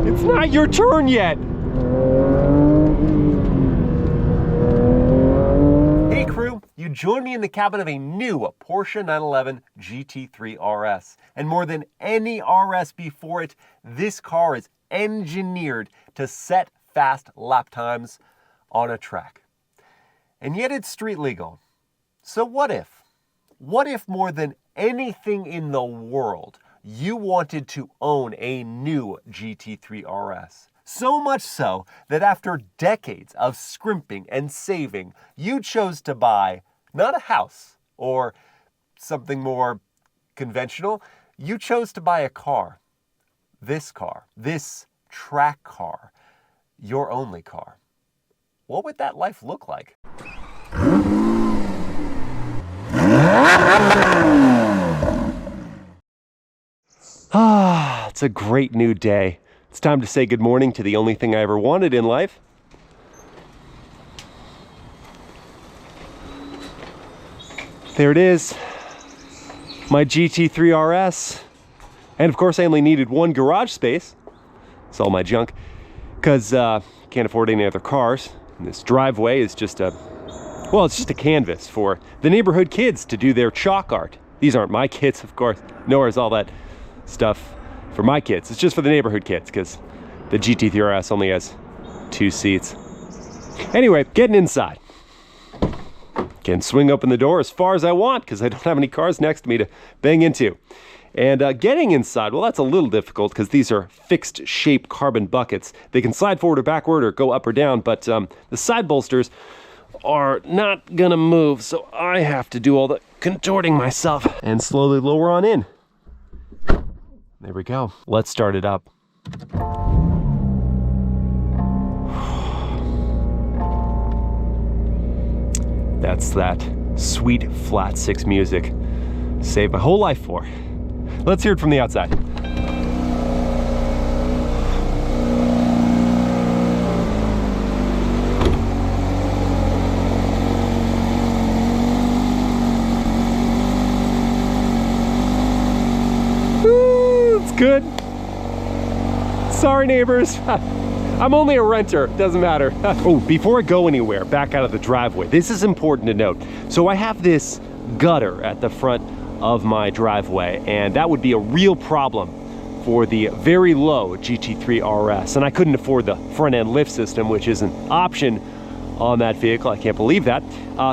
It's not your turn yet. Hey crew, you join me in the cabin of a new Porsche 911 GT3 RS. And more than any RS before it, this car is engineered to set fast lap times on a track. And yet it's street legal. So what if? What if more than anything in the world, you wanted to own a new GT3 RS? So much so that after decades of scrimping and saving, you chose to buy not a house or something more conventional. You chose to buy a car. This track car, your only car. What would that life look like? It's a great new day. It's time to say good morning to the only thing I ever wanted in life. There it is, my GT3 RS. And of course I only needed one garage space. It's all my junk, because can't afford any other cars. And this driveway is just it's just a canvas for the neighborhood kids to do their chalk art. These aren't my kids, of course, nor is all that stuff for my kids. It's just for the neighborhood kids, because the GT3 RS only has 2 seats. Anyway, getting inside. Can swing open the door as far as I want, because I don't have any cars next to me to bang into. And getting inside, well, that's a little difficult, because these are fixed shape carbon buckets. They can slide forward or backward or go up or down, but the side bolsters are not gonna move, so I have to do all the contorting myself and slowly lower on in. There we go. Let's start it up. That's that sweet flat 6 music. Saved my whole life for. Let's hear it from the outside. Good. Sorry, neighbors. I'm only a renter, doesn't matter. Oh, before I go anywhere, back out of the driveway, this is important to note. So I have this gutter at the front of my driveway, and that would be a real problem for the very low GT3 RS. And I couldn't afford the front end lift system, which is an option on that vehicle. I can't believe that.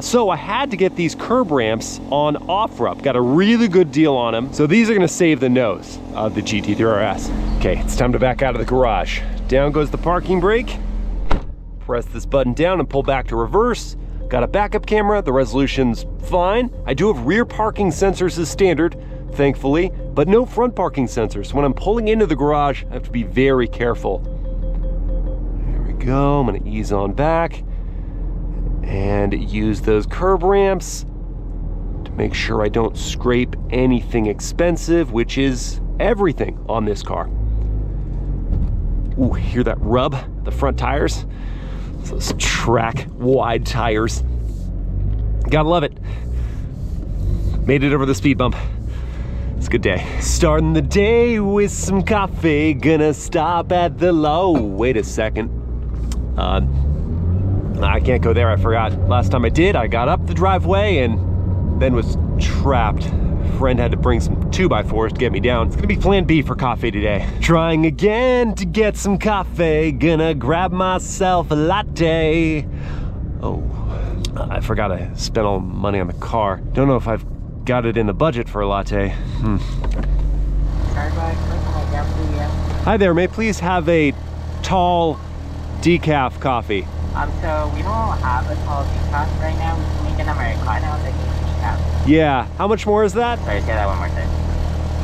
So I had to get these curb ramps on OfferUp. Got a really good deal on them. So these are gonna save the nose of the GT3 RS. Okay, it's time to back out of the garage. Down goes the parking brake. Press this button down and pull back to reverse. Got a backup camera, the resolution's fine. I do have rear parking sensors as standard, thankfully, but no front parking sensors. When I'm pulling into the garage, I have to be very careful. There we go, I'm gonna ease on back and use those curb ramps to make sure I don't scrape anything expensive, which is everything on this car. Ooh, hear that rub? The front tires? Those track wide tires. Gotta love it. Made it over the speed bump. It's a good day. Starting the day with some coffee. Gonna stop at the low. Wait a second. I can't go there, I forgot. Last time I did, I got up the driveway and then was trapped. Friend had to bring some 2x4s to get me down. It's gonna be plan B for coffee today. Trying again to get some coffee. Gonna grab myself a latte. Oh, I forgot I spent all the money on the car. Don't know if I've got it in the budget for a latte. Hi there, may I please have a tall decaf coffee? So we don't have a tall decaf right now. We can make an Americano that needs decaf. Yeah, how much more is that? Sorry, say that one more time.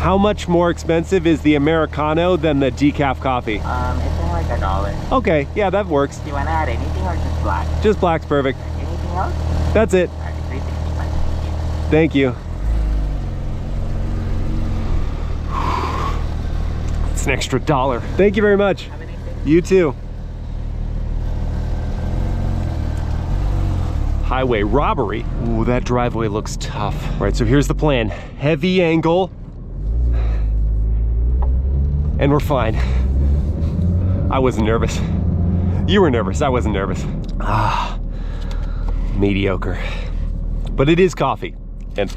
How much more expensive is the Americano than the decaf coffee? It's only like $1. Okay, yeah, that works. Do you want to add anything or just black? Just black's perfect. Anything else? That's it. Alright, $3.65. Thank you. It's an extra $1. Thank you very much. Have a nice day. You too. Highway robbery. Ooh, that driveway looks tough. All right, so here's the plan. Heavy angle. And we're fine. I wasn't nervous. You were nervous, I wasn't nervous. Mediocre. But it is coffee, and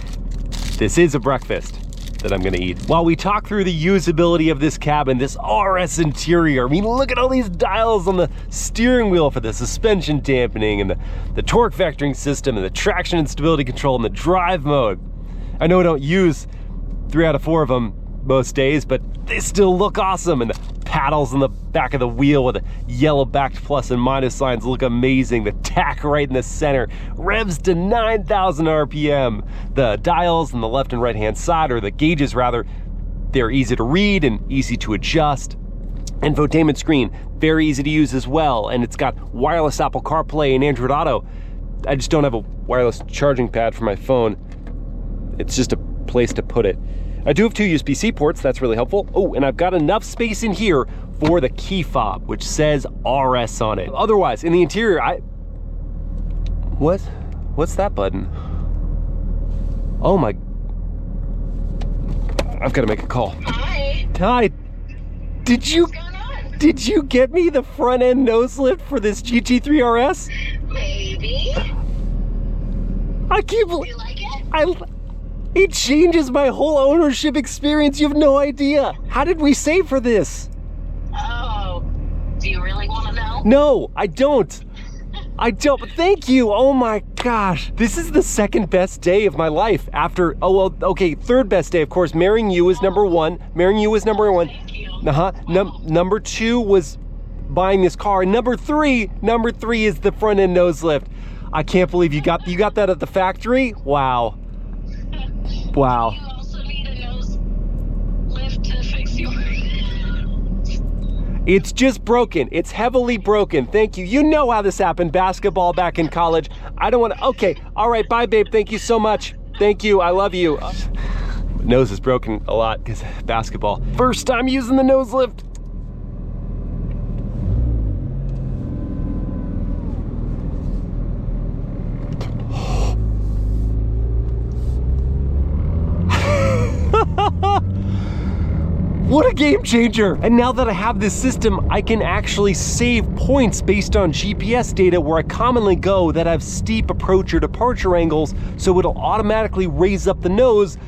this is a breakfast that I'm gonna eat. While we talk through the usability of this cabin, this RS interior, I mean, look at all these dials on the steering wheel for the suspension dampening and the torque vectoring system and the traction and stability control and the drive mode. I know I don't use 3 out of 4 of them most days, but they still look awesome. And the paddles on the back of the wheel with the yellow backed plus and minus signs look amazing. The tack right in the center revs to 9,000 RPM. The dials on the left and right hand side, or the gauges rather, they're easy to read and easy to adjust. Infotainment screen, very easy to use as well, and it's got wireless Apple CarPlay and Android Auto. I just don't have a wireless charging pad for my phone. It's just a place to put it. I do have 2 USB-C ports, that's really helpful. Oh, and I've got enough space in here for the key fob, which says RS on it. Otherwise, in the interior, what's that button? Oh my, I've got to make a call. Hi. Hi, did you What's going on? Did you get me the front end nose lift for this GT3 RS? Maybe. I can't Do believe you like it? it changes my whole ownership experience. You have no idea. How did we save for this? Oh, do you really want to know? No, I don't. I don't. Thank you. Oh my gosh. This is the second best day of my life after, oh, well, okay, third best day, of course. Marrying you is number 1. Marrying you was number 1. Thank you. Number 2 was buying this car. And number three is the front end nose lift. I can't believe you got that at the factory. Wow. Wow. You also need a nose lift to fix your... It's just broken. It's heavily broken. Thank you. You know how this happened. Basketball back in college. I don't want to... Okay. All right. Bye, babe. Thank you so much. Thank you. I love you. Nose is broken a lot because basketball. First time using the nose lift. What a game changer! And now that I have this system, I can actually save points based on GPS data where I commonly go that have steep approach or departure angles, so it'll automatically raise up the nose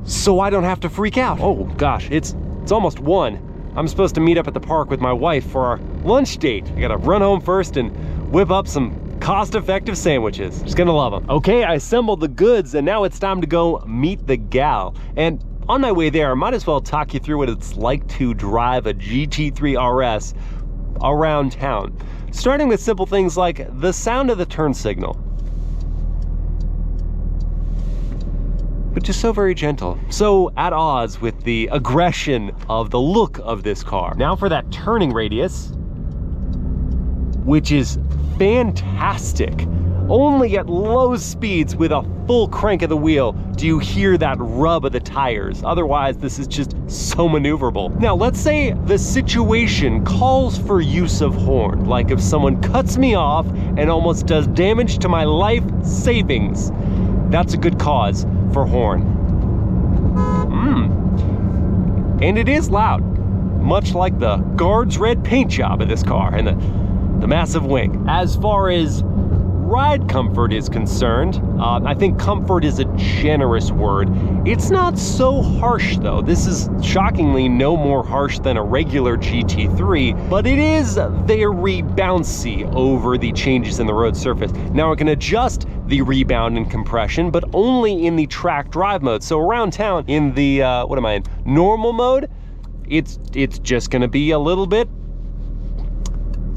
so I don't have to freak out. Oh gosh, it's almost 1. I'm supposed to meet up at the park with my wife for our lunch date. I gotta run home first and whip up some cost-effective sandwiches. Just gonna love them. Okay, I assembled the goods and now it's time to go meet the gal. And on my way there, I might as well talk you through what it's like to drive a GT3 RS around town. Starting with simple things like the sound of the turn signal, which is so very gentle, so at odds with the aggression of the look of this car. Now for that turning radius, which is fantastic. Only at low speeds with a full crank of the wheel do you hear that rub of the tires. Otherwise, this is just so maneuverable. Now, let's say the situation calls for use of horn, like if someone cuts me off and almost does damage to my life savings. That's a good cause for horn. And it is loud, much like the guard's red paint job of this car and the massive wing. As far as ride comfort is concerned, I think comfort is a generous word. It's not so harsh though. This is shockingly no more harsh than a regular GT3, but it is very bouncy over the changes in the road surface. Now I can adjust the rebound and compression, but only in the track drive mode. So around town in the, what am I in? Normal mode, it's just gonna be a little bit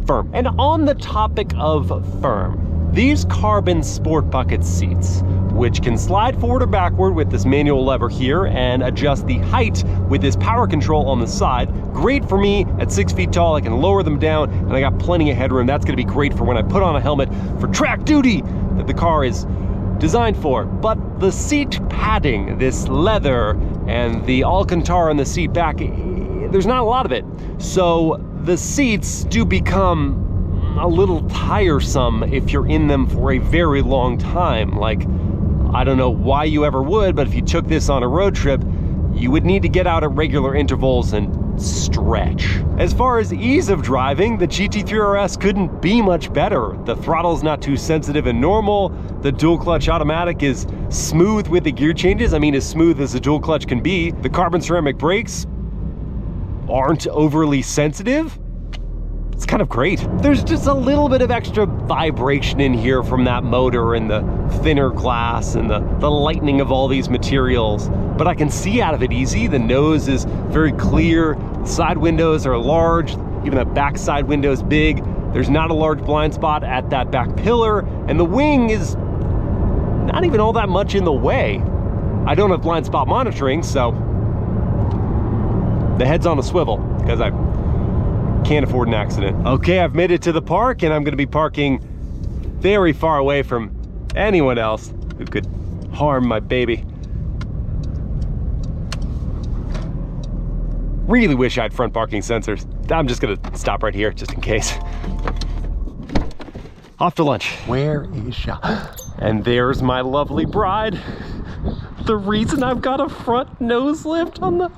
firm. And on the topic of firm, these carbon sport bucket seats, which can slide forward or backward with this manual lever here and adjust the height with this power control on the side. Great for me at 6 feet tall. I can lower them down and I got plenty of headroom. That's gonna be great for when I put on a helmet for track duty that the car is designed for. But the seat padding, this leather and the Alcantara on the seat back, there's not a lot of it. So the seats do become a little tiresome if you're in them for a very long time. Like, I don't know why you ever would, but if you took this on a road trip, you would need to get out at regular intervals and stretch. As far as ease of driving, the GT3 RS couldn't be much better. The throttle's not too sensitive and normal. The dual clutch automatic is smooth with the gear changes. I mean, as smooth as a dual clutch can be. The carbon ceramic brakes aren't overly sensitive. It's kind of great. There's just a little bit of extra vibration in here from that motor and the thinner glass and the lightening of all these materials, but I can see out of it easy. The nose is very clear. The side windows are large. Even that back side window is big. There's not a large blind spot at that back pillar, and the wing is not even all that much in the way. I don't have blind spot monitoring, so the head's on a swivel because I can't afford an accident. Okay, I've made it to the park, and I'm gonna be parking very far away from anyone else who could harm my baby. Really wish I had front parking sensors. I'm just gonna stop right here just in case. Off to lunch. Where is she? And there's my lovely bride. The reason I've got a front nose lift on the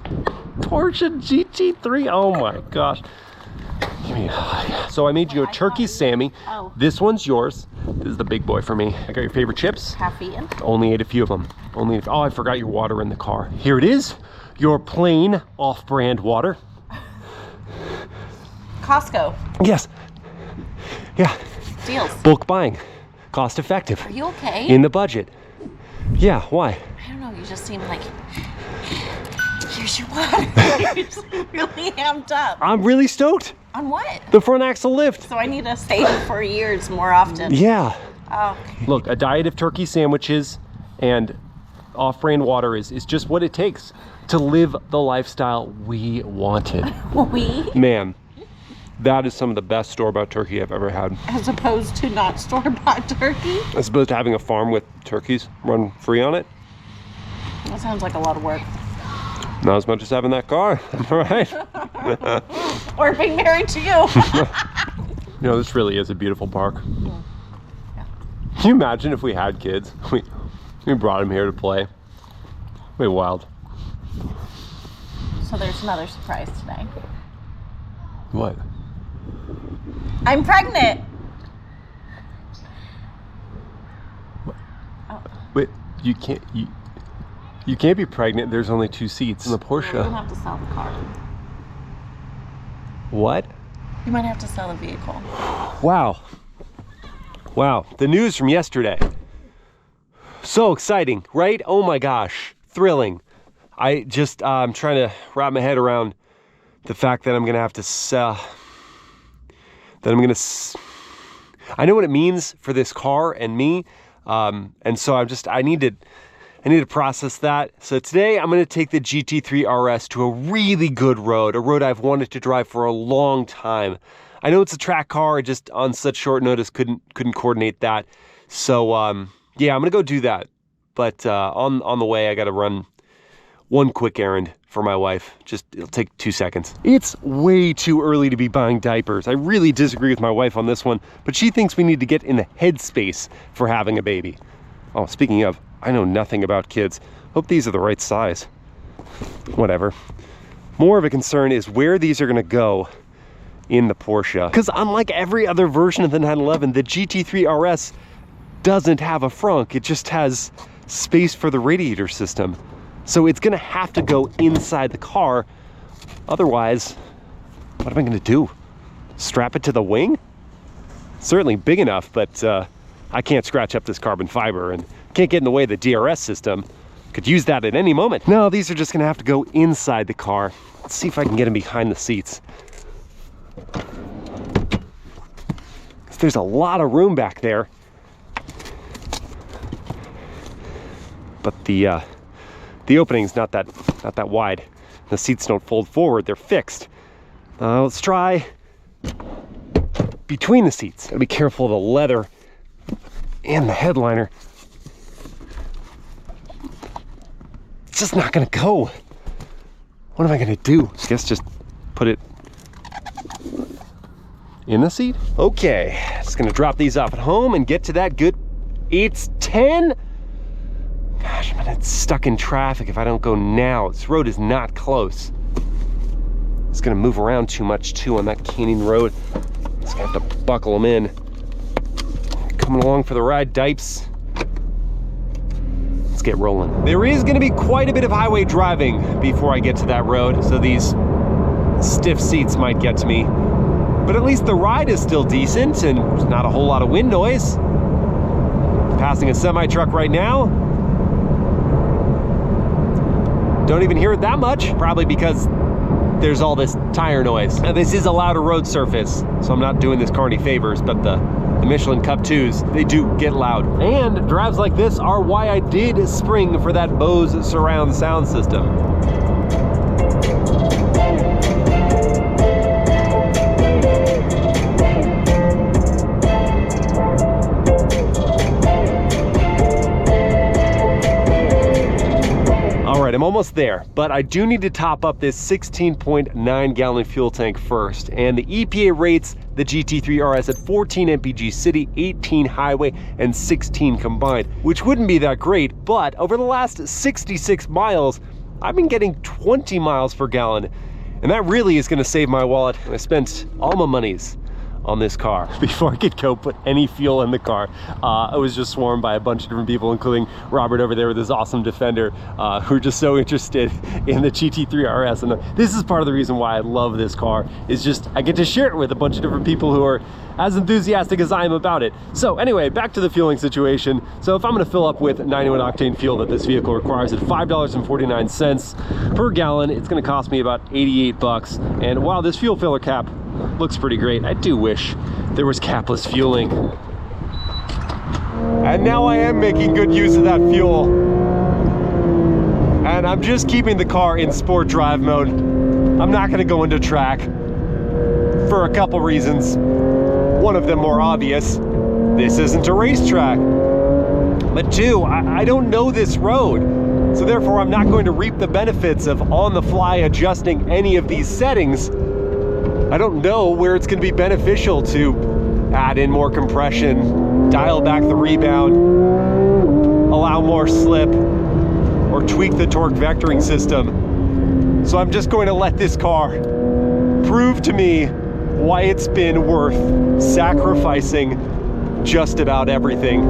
Porsche GT3. Oh my gosh. So I made you a turkey Sammy. Oh. This one's yours. This is the big boy for me. I got your favorite chips. Half eaten. Only ate a few of them. Oh, I forgot your water in the car. Here it is. Your plain off-brand water. Costco. Yes. Yeah. Deals. Bulk buying. Cost effective. Are you okay? In the budget. Yeah, why? I don't know, you just seem like... Here's your water. You seem really amped up. I'm really stoked. On what? The front axle lift. So I need to save for years more often. Yeah. Oh, okay. Look, a diet of turkey sandwiches and off-brand water is just what it takes to live the lifestyle we wanted. We? Man, that is some of the best store-bought turkey I've ever had. As opposed to not store-bought turkey? As opposed to having a farm with turkeys run free on it. That sounds like a lot of work. Not as much as having that car, right? Or being married to you. You know, this really is a beautiful park. Yeah. Can you imagine if we had kids? We brought them here to play. It'd be wild. So there's another surprise today. What? I'm pregnant. Oh. Wait, you can't be pregnant. There's only 2 seats in the Porsche. You're gonna have to sell the car. What? You might have to sell the vehicle. Wow. Wow, the news from yesterday. So exciting, right? Oh my gosh, thrilling. I'm trying to wrap my head around the fact that I'm gonna have to sell, I know what it means for this car and me. And so I need to process that. So today I'm going to take the GT3 RS to a really good road, a road I've wanted to drive for a long time. I know it's a track car, I just on such short notice couldn't coordinate that. So yeah, I'm going to go do that. But on the way I got to run one quick errand for my wife. It'll take 2 seconds. It's way too early to be buying diapers. I really disagree with my wife on this one, but she thinks we need to get in the headspace for having a baby. Oh, speaking of, I know nothing about kids. Hope these are the right size. Whatever. More of a concern is where these are gonna go in the Porsche. Because unlike every other version of the 911, the GT3 RS doesn't have a frunk. It just has space for the radiator system. So it's gonna have to go inside the car. Otherwise, what am I gonna do? Strap it to the wing? Certainly big enough, but I can't scratch up this carbon fiber and can't get in the way of the DRS system. Could use that at any moment. No, these are just gonna have to go inside the car. Let's see if I can get them behind the seats. There's a lot of room back there. But the opening's not that wide. The seats don't fold forward, they're fixed. Let's try between the seats. Gotta be careful of the leather and the headliner. It's just not gonna go. What am I gonna do? I guess just put it in the seat? Okay, just gonna drop these off at home and get to that good, it's 10. Gosh, I'm gonna get stuck in traffic if I don't go now. This road is not close. It's gonna move around too much too on that canyon road. Just gonna have to buckle them in. Coming along for the ride, Dipes. Let's get rolling. There is gonna be quite a bit of highway driving before I get to that road, so these stiff seats might get to me. But at least the ride is still decent and there's not a whole lot of wind noise. Passing a semi-truck right now. Don't even hear it that much, probably because there's all this tire noise. Now this is a louder road surface, so I'm not doing this car any favors, but the Michelin Cup 2s, they do get loud. And drives like this are why I did spring for that BOSE surround sound system. I'm almost there, but I do need to top up this 16.9 gallon fuel tank first. And the EPA rates the GT3 RS at 14 mpg city, 18 highway, and 16 combined, which wouldn't be that great, but over the last 66 miles, I've been getting 20 miles per gallon. And that really is gonna save my wallet. I spent all my monies on this car. Before I could go put any fuel in the car, I was just swarmed by a bunch of different people, including Robert over there with his awesome Defender, who are just so interested in the GT3 RS. And this is part of the reason why I love this car, is just I get to share it with a bunch of different people who are as enthusiastic as I am about it. So anyway, back to the fueling situation. So if I'm gonna fill up with 91 octane fuel that this vehicle requires at $5.49 per gallon, it's gonna cost me about 88 bucks. And while this fuel filler cap looks pretty great, I do wish there was capless fueling. And now I am making good use of that fuel. And I'm just keeping the car in sport drive mode. I'm not gonna go into track for a couple reasons. One of them more obvious, this isn't a racetrack. But two, I don't know this road. So therefore I'm not going to reap the benefits of on the fly adjusting any of these settings. I don't know where it's gonna be beneficial to add in more compression, dial back the rebound, allow more slip, or tweak the torque vectoring system. So I'm just going to let this car prove to me why it's been worth sacrificing just about everything.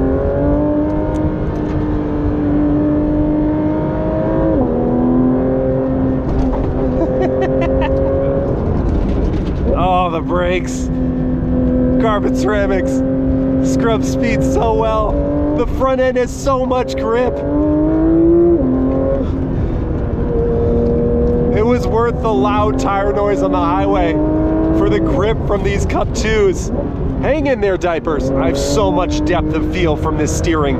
Oh, the brakes, carbon ceramics, scrub speed so well. The front end has so much grip. It was worth the loud tire noise on the highway for the grip from these Cup 2s. Hang in there, Diapers. I have so much depth of feel from this steering.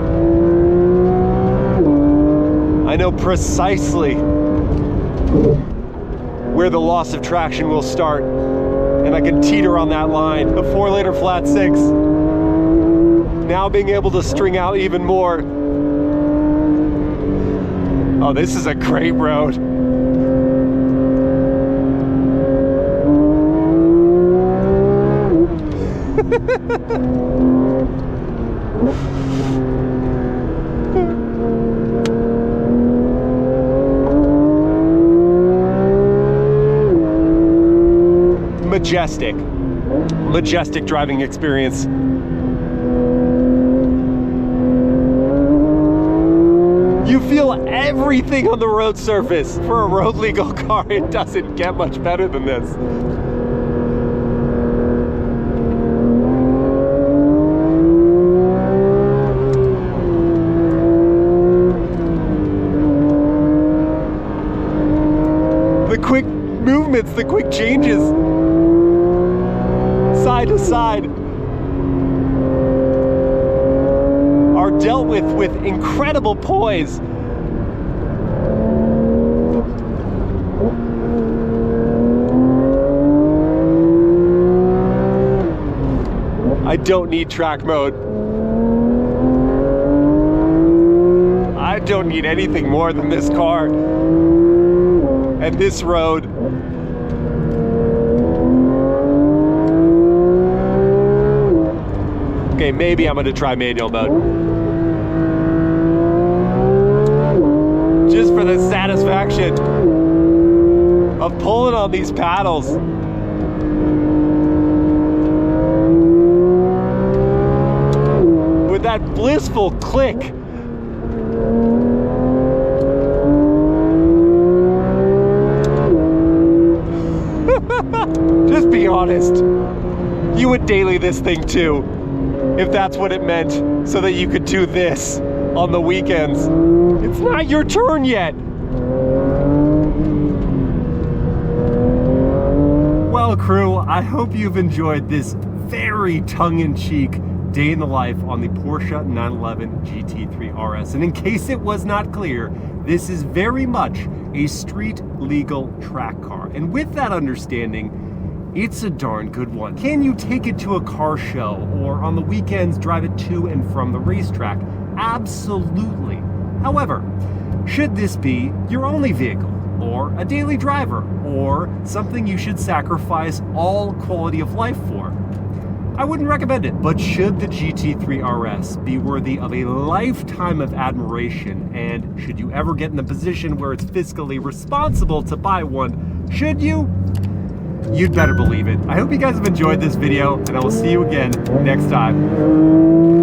I know precisely where the loss of traction will start, and I can teeter on that line. The 4-liter flat 6. Now being able to string out even more. Oh, this is a great road. Majestic driving experience. You feel everything on the road surface. For a road legal car, it doesn't get much better than this. The quick movements, the quick changes, side to side, are dealt with incredible poise. I don't need track mode. I don't need anything more than this car and this road. Okay, maybe I'm gonna try manual mode. Just for the satisfaction of pulling on these paddles. With that blissful click. Just be honest. You would daily this thing too, if that's what it meant, so that you could do this on the weekends. It's not your turn yet. Well, crew, I hope you've enjoyed this very tongue-in-cheek day in the life on the Porsche 911 GT3 RS. And in case it was not clear, this is very much a street legal track car. And with that understanding, it's a darn good one. Can you take it to a car show or on the weekends drive it to and from the racetrack? Absolutely. However, should this be your only vehicle, or a daily driver, or something you should sacrifice all quality of life for? I wouldn't recommend it, but should the GT3 RS be worthy of a lifetime of admiration, and should you ever get in the position where it's fiscally responsible to buy one, should you? You'd better believe it. I hope you guys have enjoyed this video, and I will see you again next time.